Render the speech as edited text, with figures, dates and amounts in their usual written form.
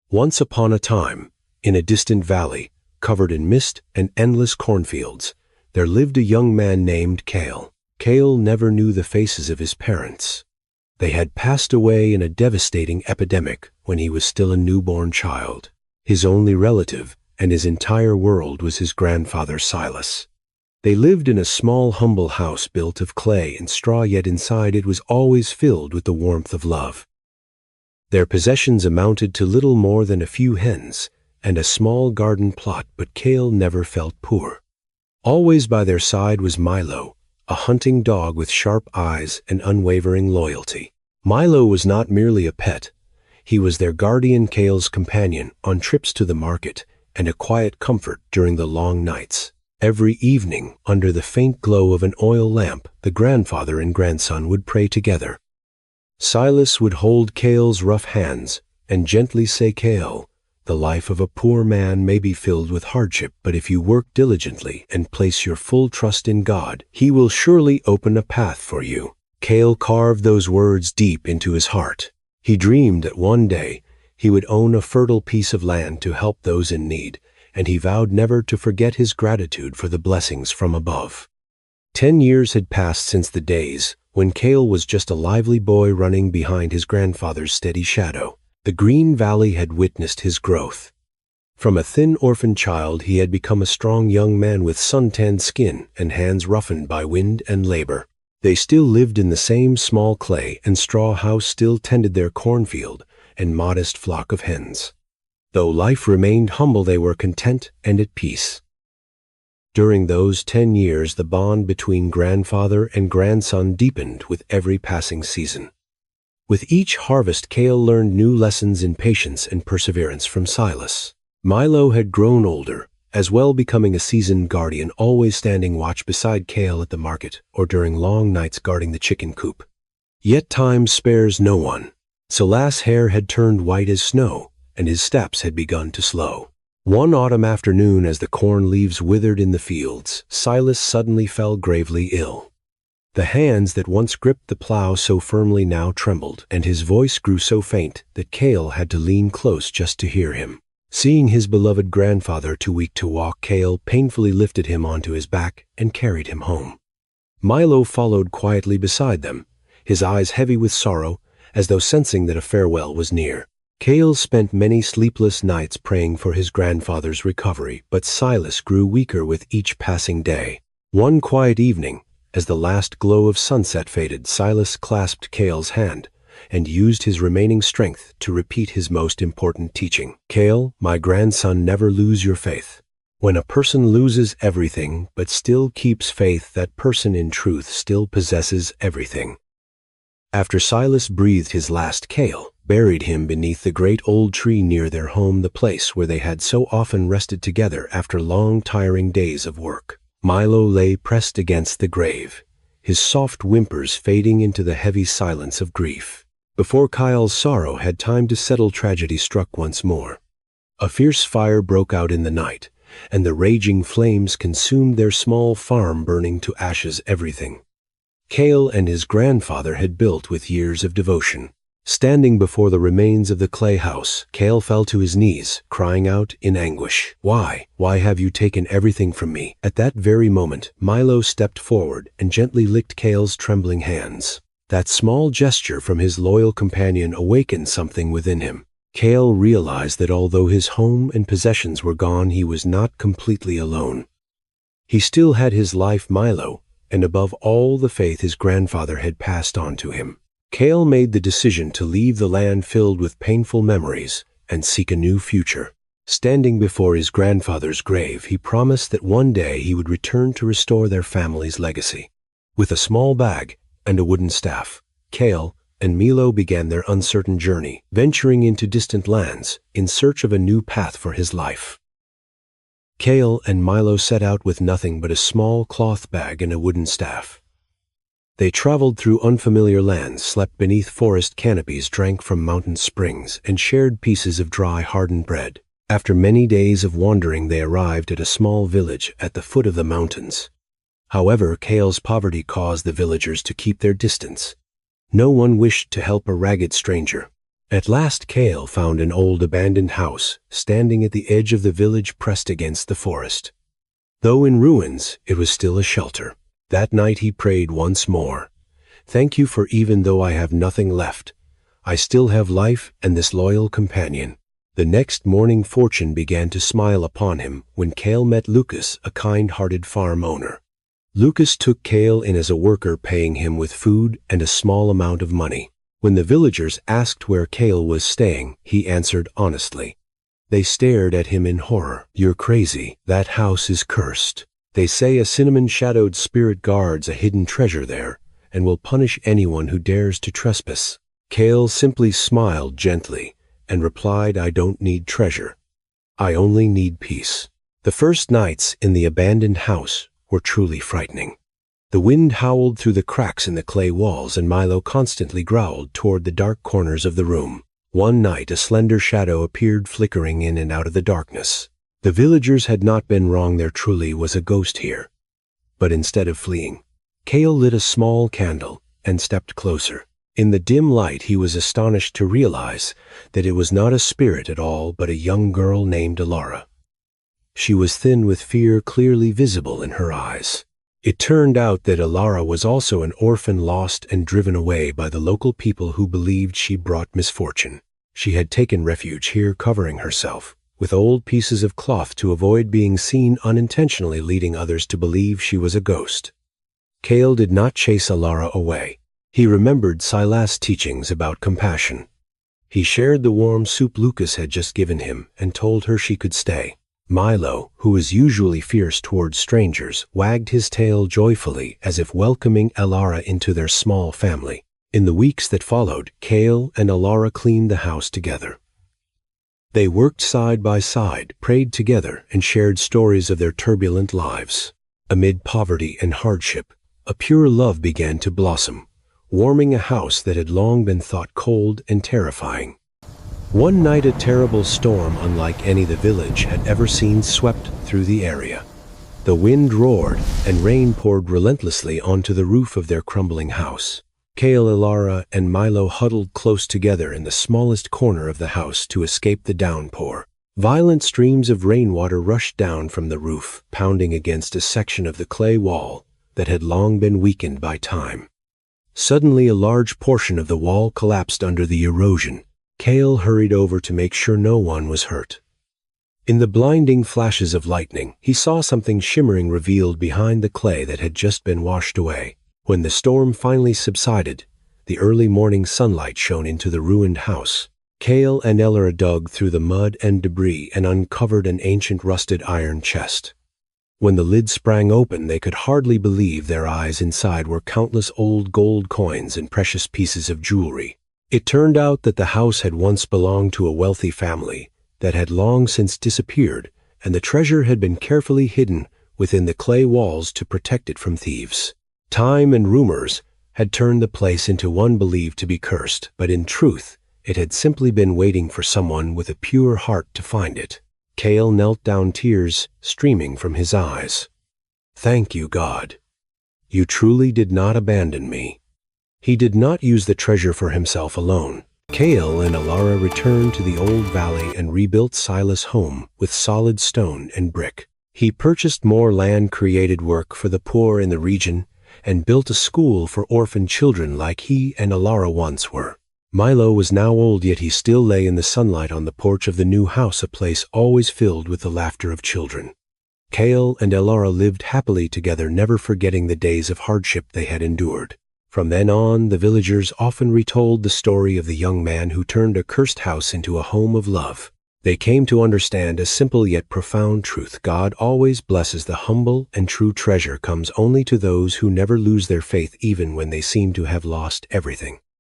Once upon a time, in a distant valley, covered in mist and endless cornfields, there lived a young man named Cale. Cale never knew the faces of his parents. They had passed away in a devastating epidemic when he was still a newborn child. His only relative and his entire world was his grandfather Silas. They lived in a small, humble house built of clay and straw, yet inside it was always filled with the warmth of love. Their possessions amounted to little more than a few hens and a small garden plot, but Cale never felt poor. Always by their side was Milo, a hunting dog with sharp eyes and unwavering loyalty. Milo was not merely a pet. He was their guardian, Cale's companion on trips to the market, and a quiet comfort during the long nights. Every evening, under the faint glow of an oil lamp, the grandfather and grandson would pray together. Silas would hold Cale's rough hands and gently say, "Cale, the life of a poor man may be filled with hardship, but if you work diligently and place your full trust in God, He will surely open a path for you." Cale carved those words deep into his heart. He dreamed that one day he would own a fertile piece of land to help those in need, and he vowed never to forget his gratitude for the blessings from above. 10 years had passed since the days when Cale was just a lively boy running behind his grandfather's steady shadow. The Green Valley had witnessed his growth. From a thin orphan child, he had become a strong young man with sun-tanned skin and hands roughened by wind and labor. They still lived in the same small clay and straw house, still tended their cornfield and modest flock of hens. Though life remained humble, they were content and at peace. During those 10 years, the bond between grandfather and grandson deepened with every passing season. With each harvest, Cale learned new lessons in patience and perseverance from Silas. Milo had grown older, as well, becoming a seasoned guardian, always standing watch beside Cale at the market or during long nights guarding the chicken coop. Yet time spares no one. Silas' hair had turned white as snow, and his steps had begun to slow. One autumn afternoon, as the corn leaves withered in the fields, Silas suddenly fell gravely ill. The hands that once gripped the plow so firmly now trembled, and his voice grew so faint that Cale had to lean close just to hear him. Seeing his beloved grandfather too weak to walk, Cale painfully lifted him onto his back and carried him home. Milo followed quietly beside them, his eyes heavy with sorrow, as though sensing that a farewell was near. Cale spent many sleepless nights praying for his grandfather's recovery, but Silas grew weaker with each passing day. One quiet evening, as the last glow of sunset faded, Silas clasped Cale's hand and used his remaining strength to repeat his most important teaching. "Cale, my grandson, never lose your faith. When a person loses everything but still keeps faith, that person in truth still possesses everything." After Silas breathed his last, Cale buried him beneath the great old tree near their home, the place where they had so often rested together after long, tiring days of work. Milo lay pressed against the grave, his soft whimpers fading into the heavy silence of grief. Before Cale's sorrow had time to settle, tragedy struck once more. A fierce fire broke out in the night, and the raging flames consumed their small farm, burning to ashes everything Cale and his grandfather had built with years of devotion. Standing before the remains of the clay house, Cale fell to his knees, crying out in anguish, "Why have you taken everything from me?" At that very moment, Milo stepped forward and gently licked Cale's trembling hands. That small gesture from his loyal companion awakened something within him. Cale realized that although his home and possessions were gone, he was not completely alone. He still had his life, Milo, and above all, the faith his grandfather had passed on to him. Cale made the decision to leave the land filled with painful memories and seek a new future. Standing before his grandfather's grave, he promised that one day he would return to restore their family's legacy. With a small bag and a wooden staff, Cale and Milo began their uncertain journey, venturing into distant lands in search of a new path for his life. Cale and Milo set out with nothing but a small cloth bag and a wooden staff. They traveled through unfamiliar lands, slept beneath forest canopies, drank from mountain springs, and shared pieces of dry, hardened bread. After many days of wandering, they arrived at a small village at the foot of the mountains. However, Cale's poverty caused the villagers to keep their distance. No one wished to help a ragged stranger. At last Cale found an old abandoned house, standing at the edge of the village pressed against the forest. Though in ruins, it was still a shelter. That night he prayed once more. Thank you for even though I have nothing left, I still have life and this loyal companion. The next morning fortune began to smile upon him when Cale met Lucas, a kind-hearted farm owner. Lucas took Cale in as a worker, paying him with food and a small amount of money. When the villagers asked where Cale was staying, he answered honestly. They stared at him in horror. You're crazy. That house is cursed. They say a cinnamon-shadowed spirit guards a hidden treasure there and will punish anyone who dares to trespass. Cale simply smiled gently and replied, I don't need treasure. I only need peace. The first nights in the abandoned house were truly frightening. The wind howled through the cracks in the clay walls, and Milo constantly growled toward the dark corners of the room. One night, a slender shadow appeared flickering in and out of the darkness. The villagers had not been wrong. There truly was a ghost here. But instead of fleeing, Cale lit a small candle and stepped closer. In the dim light, he was astonished to realize that it was not a spirit at all, but a young girl named Alara. She was thin, with fear clearly visible in her eyes. It turned out that Alara was also an orphan, lost and driven away by the local people who believed she brought misfortune. She had taken refuge here, covering herself with old pieces of cloth to avoid being seen, unintentionally leading others to believe she was a ghost. Cale did not chase Alara away. He remembered Silas' teachings about compassion. He shared the warm soup Lucas had just given him and told her she could stay. Milo, who was usually fierce towards strangers, wagged his tail joyfully as if welcoming Alara into their small family. In the weeks that followed, Cale and Alara cleaned the house together. They worked side by side, prayed together, and shared stories of their turbulent lives. Amid poverty and hardship, a pure love began to blossom, warming a house that had long been thought cold and terrifying. One night, a terrible storm unlike any the village had ever seen swept through the area. The wind roared and rain poured relentlessly onto the roof of their crumbling house. Cale, Alara, and Milo huddled close together in the smallest corner of the house to escape the downpour. Violent streams of rainwater rushed down from the roof, pounding against a section of the clay wall that had long been weakened by time. Suddenly, a large portion of the wall collapsed under the erosion. Cale hurried over to make sure no one was hurt. In the blinding flashes of lightning, he saw something shimmering revealed behind the clay that had just been washed away. When the storm finally subsided, the early morning sunlight shone into the ruined house. Cale and Alara dug through the mud and debris and uncovered an ancient rusted iron chest. When the lid sprang open, they could hardly believe their eyes. Inside were countless old gold coins and precious pieces of jewelry. It turned out that the house had once belonged to a wealthy family that had long since disappeared, and the treasure had been carefully hidden within the clay walls to protect it from thieves. Time and rumors had turned the place into one believed to be cursed, but in truth, it had simply been waiting for someone with a pure heart to find it. Cale knelt down, tears streaming from his eyes. Thank you, God. You truly did not abandon me. He did not use the treasure for himself alone. Cale and Alara returned to the old valley and rebuilt Silas' home with solid stone and brick. He purchased more land, created work for the poor in the region, and built a school for orphan children like he and Alara once were. Milo was now old, yet he still lay in the sunlight on the porch of the new house, a place always filled with the laughter of children. Cale and Alara lived happily together, never forgetting the days of hardship they had endured. From then on, the villagers often retold the story of the young man who turned a cursed house into a home of love. They came to understand a simple yet profound truth: God always blesses the humble, and true treasure comes only to those who never lose their faith even when they seem to have lost everything.